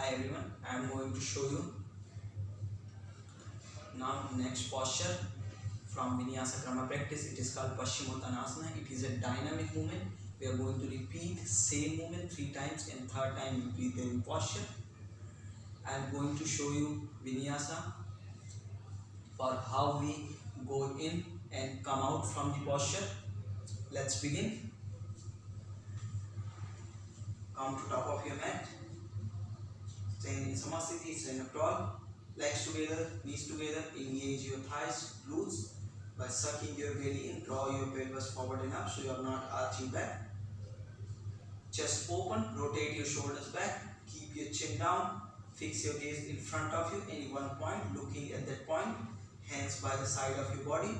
Hi everyone, I am going to show you now next posture from Vinyasa Krama practice. It is called Paschimottanasana. It is a dynamic movement. We are going to repeat same movement 3 times and third time repeat the new posture. I am going to show you Vinyasa for how we go in and come out from the posture. Let's begin. Come to top of your mat. Stand in Samasthiti, stand up tall. Legs together, knees together, engage your thighs, glutes by sucking your belly in. Draw your pelvis forward and up so you are not arching back. Chest open, rotate your shoulders back, keep your chin down, fix your gaze in front of you, any one point, looking at that point, hands by the side of your body.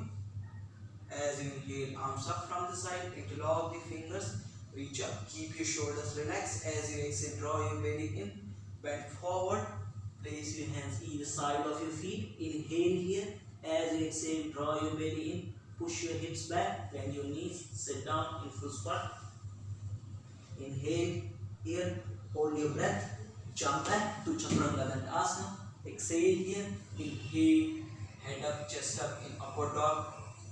As you inhale, arms up from the side, interlock the fingers, reach up, keep your shoulders relaxed. As you exhale, draw your belly in, bend forward, place your hands either side of your feet, inhale here. As you exhale, draw your belly in, push your hips back, bend your knees, sit down in full squat. Inhale here, hold your breath, jump back to Chaturanga Dandasana. Exhale here, inhale, head up, chest up in upward dog.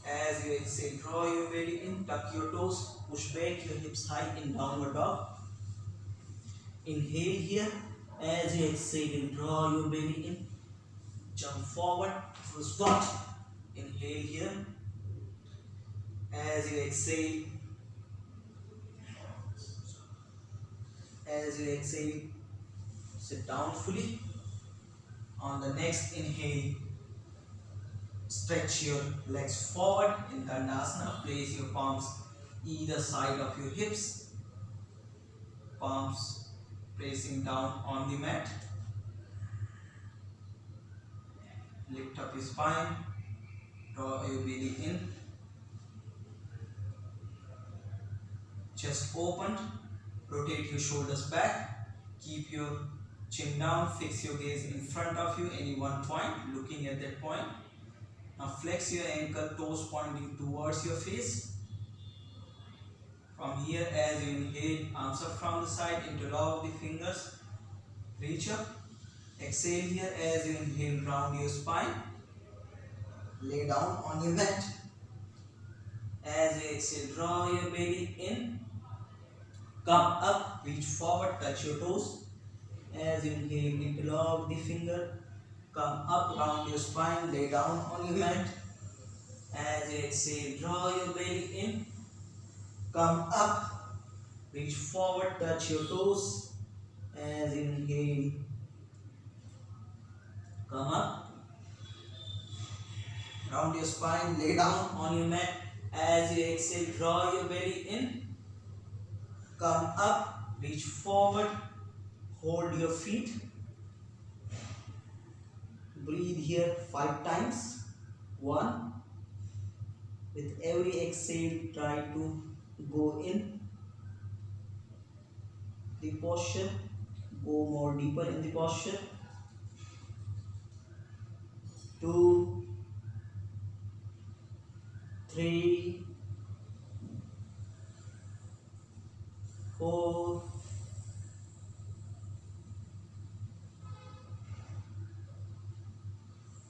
As you exhale, draw your belly in, tuck your toes, push back your hips high in downward dog. Inhale here, as you exhale, draw your belly in, jump forward, full squat. Inhale here, as you exhale, sit down fully. On the next inhale, stretch your legs forward in Dandasana. Place your palms either side of your hips, palms pressing down on the mat. Lift up your spine, draw your belly in, chest opened, rotate your shoulders back, keep your chin down, fix your gaze in front of you, any one point, looking at that point. Now flex your ankle, toes pointing towards your face. From here, as you inhale, arms up from the side, interlock the fingers, reach up. Exhale here, as you inhale, round your spine, lay down on your mat. As you exhale, draw your belly in, come up, reach forward, touch your toes. As you inhale, interlock the finger, come up, round your spine, lay down on your mat. As you exhale, draw your belly in, come up, reach forward, touch your toes. As you inhale, come up, round your spine, lay down on your mat. As you exhale, draw your belly in, come up, reach forward, hold your feet. Breathe here 5 times. 1. With every exhale, try to go in the posture, go more deeper in the posture. 2, 3, 4,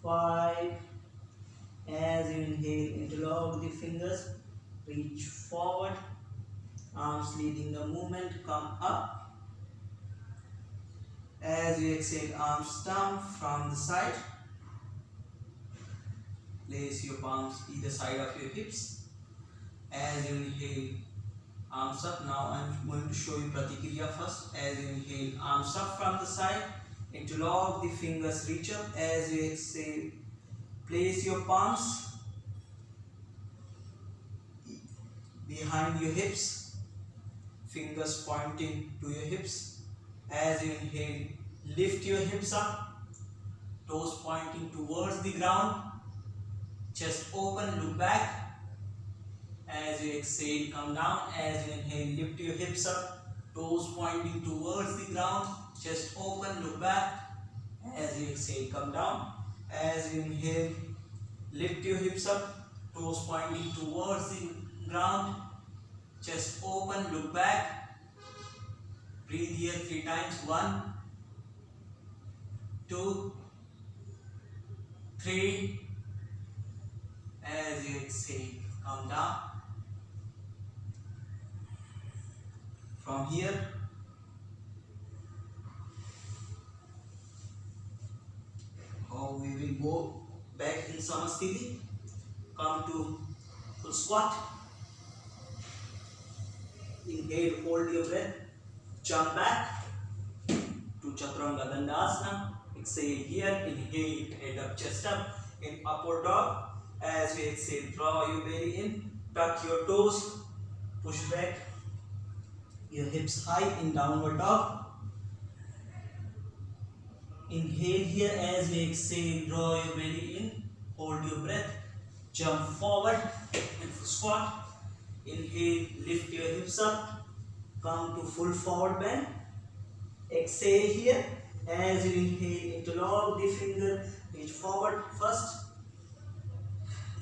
5. As you inhale, interlock the fingers, reach forward, arms leading the movement, come up. As you exhale, arms down from the side. Place your palms either side of your hips. As you inhale, arms up. Now I am going to show you Pratikriya first. As you inhale, arms up from the side, interlock the fingers, reach up. As you exhale, place your palms behind your hips, fingers pointing to your hips. As you inhale, lift your hips up, toes pointing towards the ground, chest open, look back. As you exhale, come down. As you inhale, lift your hips up, toes pointing towards the ground, chest open, look back. As you exhale, come down. As you inhale, lift your hips up, toes pointing towards the ground, chest open, look back. Breathe here 3 times. 1, 2, 3. As you exhale, come down. From here, we will go back in Samasthiti. Come to full squat. Inhale, hold your breath. Jump back to Chaturanga Dandasana. Exhale here. Inhale, head up, chest up. In upward dog. As we exhale, draw your belly in. Tuck your toes. Push back your hips high in downward dog. Inhale here. As we exhale, draw your belly in. Hold your breath. Jump forward and full squat. Inhale, lift your hips up. Come to full forward bend. Exhale here. As you inhale, interlock the finger. Reach forward first.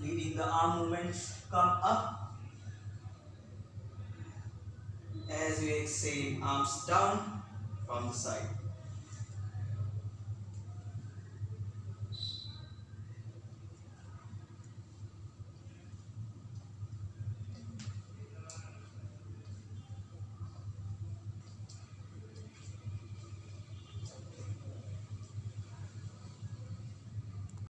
Leading the arm movements. Come up. As you exhale, arms down from the side.